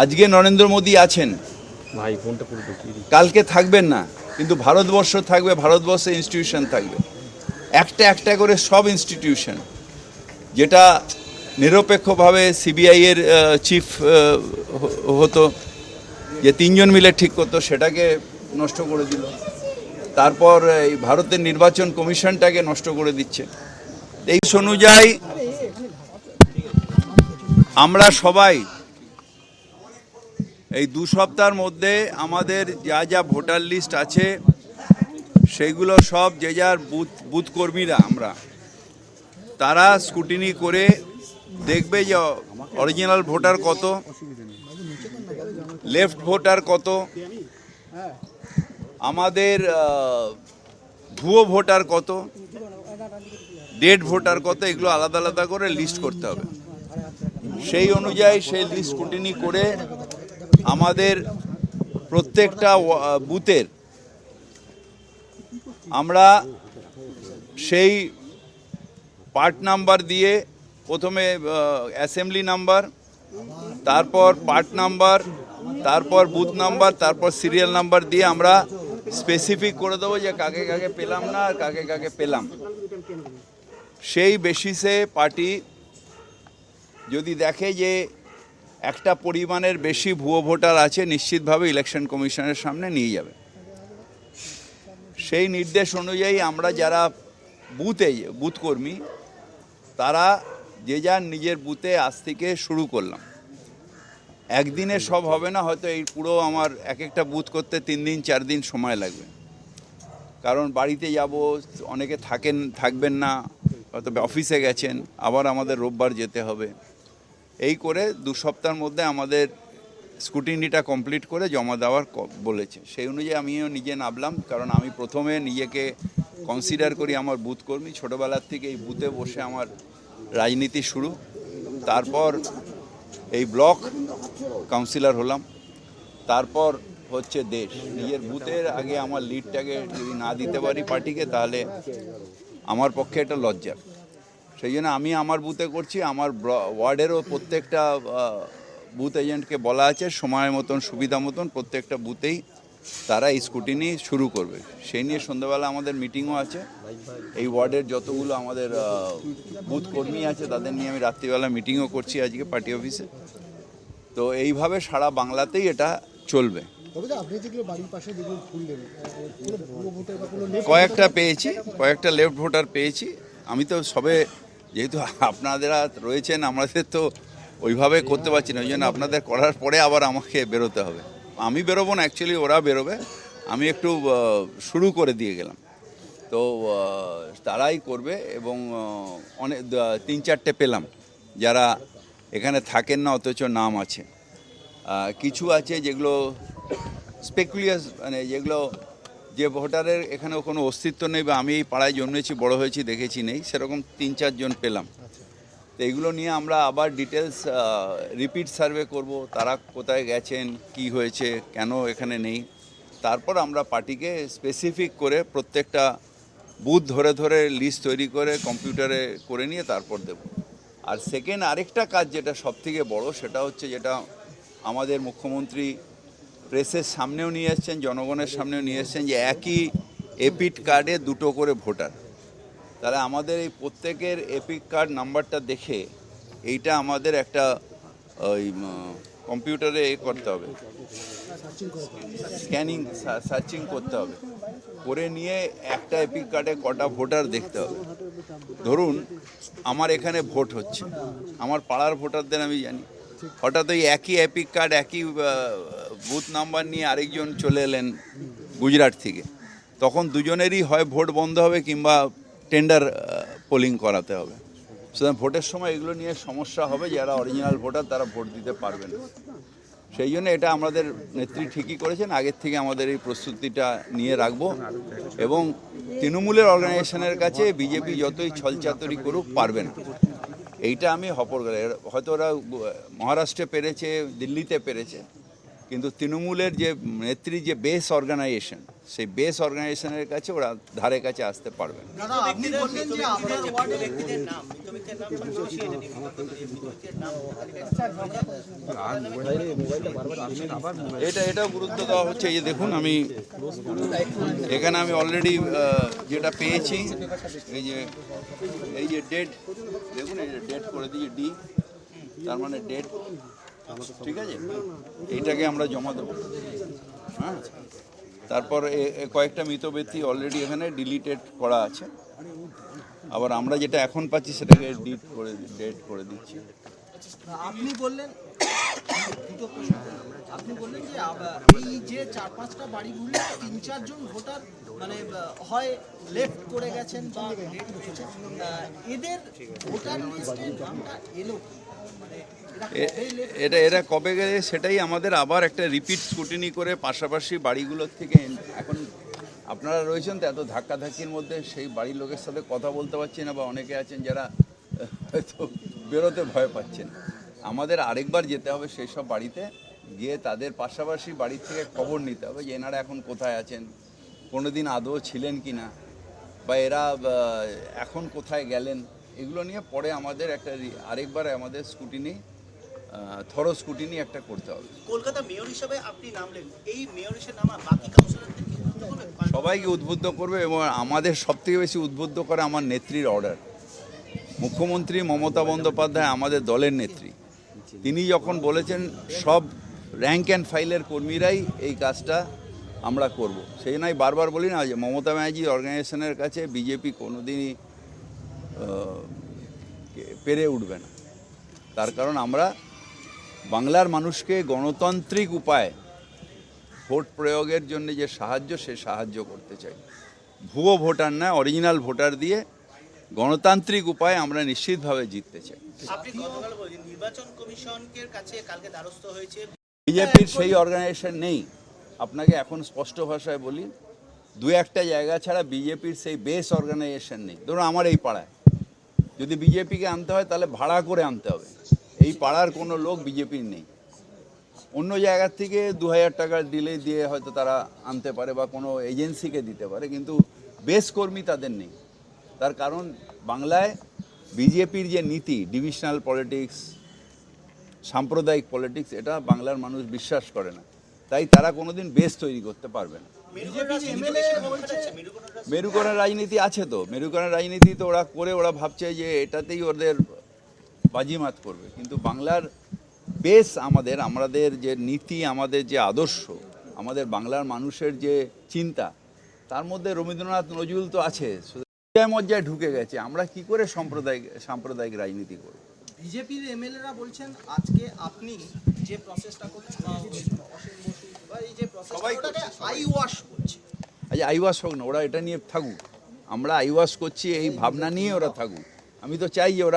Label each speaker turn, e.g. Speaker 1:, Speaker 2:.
Speaker 1: আজকে নরেন্দ্র মোদী আছেন, কালকে থাকবেন না, কিন্তু ভারতবর্ষ থাকবে, ভারতবর্ষের ইনস্টিটিউশন থাকবে, একটা একটা করে সব ইনস্টিটিউশন। যেটা নিরপেক্ষভাবে সিবিআইয়ের চিফ হতো, যে তিনজন মিলে ঠিক করতো, সেটাকে নষ্ট করে দিল। তারপর এই ভারতের নির্বাচন কমিশনটাকে নষ্ট করে দিচ্ছে। এই অনুযায়ী আমরা সবাই এই 2 সপ্তাহের মধ্যে আমাদের যা যা ভোটার লিস্ট আছে সেইগুলো সব যে যার বুথ কর্মীরা আমরা তারা স্ক্রুটিনি করে দেখবে যে অরিজিনাল ভোটার কত, লেফট ভোটার কত, আমাদের ভুয়ো ভোটার কত, ডেড ভোটার কত, এগুলো আলাদা আলাদা করে লিস্ট করতে হবে। সেই অনুযায়ী সেই লিস্ট স্ক্রুটিনি করে আমাদের প্রত্যেকটা বুথের আমরা সেই পার্ট নাম্বার দিয়ে, প্রথমে অ্যাসেম্বলি নাম্বার, তারপর পার্ট নাম্বার, তারপর বুথ নাম্বার, তারপর সিরিয়াল নাম্বার দিয়ে আমরা স্পেসিফিক করে দেবো যে কাকে কাকে পেলাম না আর কাকে কাকে পেলাম। সেই বেসিসে পার্টি যদি দেখে যে একটা পরিমাণের বেশি ভুয়ো ভোটার আছে, নিশ্চিতভাবে ইলেকশন কমিশনের সামনে নিয়ে যাবে। সেই নির্দেশ অনুযায়ী আমরা যারা বুথ কর্মী তারা যে যার নিজের বুথে আজ থেকে শুরু করলাম। একদিনে সব হবে না, হয়তো এই পুরো আমার এক একটা বুথ করতে 3 দিন 4 দিন সময় লাগবে, কারণ বাড়িতে যাব, অনেকে থাকবেন না, হয়তো অফিসে গেছেন, আবার আমাদের রোববার যেতে হবে। এই করে 2 সপ্তাহের মধ্যে আমাদের স্ক্রুটিনিটা কমপ্লিট করে জমা দেওয়ার বলেছে। সেই অনুযায়ী আমিও নিজে নামলাম, কারণ আমি প্রথমে নিজেকে কনসিডার করি আমার বুথ কর্মী। ছোটোবেলার থেকে এই বুথে বসে আমার রাজনীতি শুরু, তারপর এই ব্লক কাউন্সিলর হলাম, তারপর হচ্ছে দেশ। নিজের বুথের আগে আমার লিডটাকে যদি না দিতে পারি পার্টিকে, তাহলে আমার পক্ষে এটা লজ্জার। সেই জন্য আমি আমার বুথে করছি। আমার ওয়ার্ডেরও প্রত্যেকটা বুথ এজেন্টকে বলা আছে সময় মতন, সুবিধা মতন প্রত্যেকটা বুথেই তারা এই স্ক্রুটিনি শুরু করবে। সেই নিয়ে সন্ধ্যাবেলা আমাদের মিটিংও আছে। এই ওয়ার্ডের যতগুলো আমাদের বুথ কর্মী আছে তাদের নিয়ে আমি রাত্রিবেলা মিটিংও করছি আজকে পার্টি অফিসে। তো এইভাবে সারা বাংলাতেই এটা চলবে। কয়েকটা পেয়েছি, কয়েকটা লেফট ভোটার পেয়েছি। আমি তো সবে, যেহেতু আপনারা রয়েছেন, আমাদের তো ওইভাবে করতে পারছি না, ওই জন্য আপনাদের করার পরে আবার আমাকে বেরোতে হবে। আমি বেরোবো না, অ্যাকচুয়ালি ওরা বেরোবে। আমি একটু শুরু করে দিয়ে গেলাম, তো তারাই করবে। এবং অনেক 3-4টে পেলাম যারা এখানে থাকেন না অথচ নাম আছে। কিছু আছে যেগুলো স্পেকুলিয়াস, মানে যেগুলো যে ভোটারের এখানে কোনো অস্তিত্ব নেই, বা আমি এই পাড়ায় জন্মেছি বড় হয়েছি দেখেছি নেই, সেরকম 3-4 জন পেলাম। তো এইগুলো নিয়ে আমরা আবার ডিটেলস রিপিট সার্ভে করব, তারা কোথায় গেছেন, কি হয়েছে, কেন এখানে নেই। তারপর আমরা পার্টিকে স্পেসিফিক করে প্রত্যেকটা বুথ ধরে ধরে লিস্ট তৈরি করে কম্পিউটারে করে নিয়ে তারপর দেব। আর সেকেন্ড আরেকটা কাজ যেটা সবথেকে বড়, সেটা হচ্ছে যেটা আমাদের মুখ্যমন্ত্রী প্রেসের সামনেও নিয়ে এসছেন, জনগণের সামনেও নিয়ে এসছেন, যে একই এপিক কার্ডে 2টো করে ভোটার। তাহলে আমাদের এই প্রত্যেকের এপিক কার্ড নাম্বারটা দেখে এইটা আমাদের একটা ওই কম্পিউটারে করতে হবে, স্ক্যানিং সার্চিং করতে হবে, করে নিয়ে একটা এপিক কার্ডে কটা ভোটার দেখতে হবে। ধরুন আমার এখানে ভোট হচ্ছে, আমার পাড়ার ভোটারদের আমি জানি, হঠাৎ ওই একই এপিক কার্ড একই বুথ নাম্বার নিয়ে আরেকজন চলে এলেন গুজরাট থেকে, তখন দুজনেরই হয় ভোট বন্ধ হবে কিংবা টেন্ডার পোলিং করাতে হবে। সুতরাং ভোটের সময় এগুলো নিয়ে সমস্যা হবে, যারা অরিজিনাল ভোটার তারা ভোট দিতে পারবে না। সেই জন্য এটা আমাদের নেত্রী ঠিকই করেছেন, আগের থেকে আমাদের এই প্রস্তুতিটা নিয়ে রাখবো। এবং তৃণমূলের অর্গানাইজেশনের কাছে বিজেপি যতই ছলচাতুরি করুক পারবে না, এইটা আমি হয়তো ওরা মহারাষ্ট্রে পেরেছে, দিল্লিতে পেরেছে, কিন্তু তৃণমূলের যে নেত্রী যে বেস অর্গানাইজেশন, সেই বেস অর্গানাইজেশনের কাছে ওরা ধারে কাছে আসতে পারবে না।
Speaker 2: দাদা আপনি বললেন যে আপনার ওয়ার্ডে
Speaker 1: এটাও গুরুত্ব দেওয়া হচ্ছে। এই যে দেখুন, আমি এখানে আমি অলরেডি যেটা পেয়েছি, এই যে ডেট দেখুন, এই যে ডেট করে দিয়েছি ডি, তার মানে ডেট, ঠিক আছে, এইটাকে আমরা জমা দেবো। হ্যাঁ, তারপর কয়েকটা মৃত ব্যক্তি অলরেডি এখানে ডিলিটেড করা আছে। আবার আমরা যেটা এখন পাচ্ছি সেটাকে ডেট করে দিচ্ছি।
Speaker 2: আপনি বললেন যে এই যে 4-5টা বাড়িগুলি 3-4 জন ভোটার মানে হয় লেফট করে গেছেন বা ডেট হয়েছে, এদের ভোটার লিস্টে নামটা এলো কি? মানে
Speaker 1: এরা কবে গেলে সেটাই আমাদের আবার একটা রিপিট স্কুটিনি করে পাশাপাশি বাড়িগুলোর থেকে, এখন আপনারা রয়েছেন তো এত ধাক্কাধাক্কির মধ্যে সেই বাড়ির লোকের সাথে কথা বলতে পারছি না, বা অনেকে আছেন যারা হয়তো বেরোতে ভয় পাচ্ছেন। আমাদের আরেকবার যেতে হবে সেই সব বাড়িতে গিয়ে তাদের পাশাপাশি বাড়ির থেকে খবর নিতে হবে যে এনারা এখন কোথায় আছেন, কোনো দিন আদৌ ছিলেন কি না, বা এরা এখন কোথায় গেলেন, এগুলো নিয়ে পরে আমাদের আরেকবার আমাদের স্কুটিনি, থরো স্কুটিনি একটা করতে হবে।
Speaker 3: কলকাতা মেয়র হিসেবে আপনি নামলেন, এই মেয়র হিসেবে নামা বাকি কাউন্সিলরদের কি উদ্বুদ্ধ করবে?
Speaker 1: সবাইকে উদ্বুদ্ধ করবে, এবং আমাদের সবথেকে বেশি উদ্বুদ্ধ করে আমার নেত্রীর অর্ডার। মুখ্যমন্ত্রী মমতা বন্দ্যোপাধ্যায় আমাদের দলের নেত্রী, তিনি যখন বলেছেন সব র্যাঙ্ক অ্যান্ড ফাইলের কর্মীরাই এই কাজটা আমরা করব, সেই নয় বারবার বলি না যে মমতা ব্যানার্জি অর্গানাইজেশনের কাছে বিজেপি কোনোদিনই পেরে উঠবে না। তার কারণ আমরা বাংলার মানুষকে গণতান্ত্রিক উপায়ে ভোট প্রয়োগের জন্য যে সাহায্য, সে সাহায্য করতে চাই। ভুয়ো ভোটার না, অরিজিনাল ভোটার দিয়ে গণতান্ত্রিক উপায়ে আমরা নিশ্চিতভাবে জিততে চাই।
Speaker 3: আপনি গতকাল বলেছেন নির্বাচন কমিশনের কাছে কালকে দ্বারস্থ হয়েছে
Speaker 1: বিজেপির সেই অর্গানাইজেশন নেই। আপনাকে এখন স্পষ্ট ভাষায় বলি, দু একটা জায়গা ছাড়া বিজেপির সেই বেস অর্গানাইজেশন নেই। ধরুন আমার এই পাড়ায় যদি বিজেপিকে আনতে হয় তাহলে ভাড়া করে আনতে হবে, এই পাড়ার কোনো লোক বিজেপির নেই। অন্য জায়গার থেকে 2000 টাকা দিলে দিয়ে হয়তো তারা আনতে পারে বা কোনো এজেন্সিকে দিতে পারে, কিন্তু বেস কর্মী তাদের নেই। তার কারণ বাংলায় বিজেপির যে নীতি, ডিভিশনাল পলিটিক্স, সাম্প্রদায়িক পলিটিক্স, এটা বাংলার মানুষ বিশ্বাস করে না, তাই তারা কোনোদিন বেস তৈরি করতে পারবে না। মেরুকরণ রাজনীতি আছে তো, মেরুকরণ রাজনীতি তো ওরা করে, ওরা ভাবছে যে এটাতেই ওদের বাজিমাত করবে, কিন্তু বাংলার বেস আমাদের যে নীতি, আমাদের যে আদর্শ, আমাদের বাংলার মানুষের যে চিন্তা, তার মধ্যে রবীন্দ্রনাথ নজরুল তো আছে, মজ্জায় ঢুকে গেছে। আমরা কি করে সাম্প্রদায়িক রাজনীতি করব?
Speaker 2: বিজেপির এমএলএরা বলছেন আজকে আপনি যে প্রসেসটা করছেন বা অসীম বসু বা এই যে প্রসেসটা, ওটাকে আই ওয়াশ করছে।
Speaker 1: আচ্ছা, আইওয়াশ হোক না, ওরা এটা নিয়ে থাকুক, আমরা আইওয়াশ করছি এই ভাবনা নিয়ে ওরা থাকুক। আমি তো চাই যে ওরা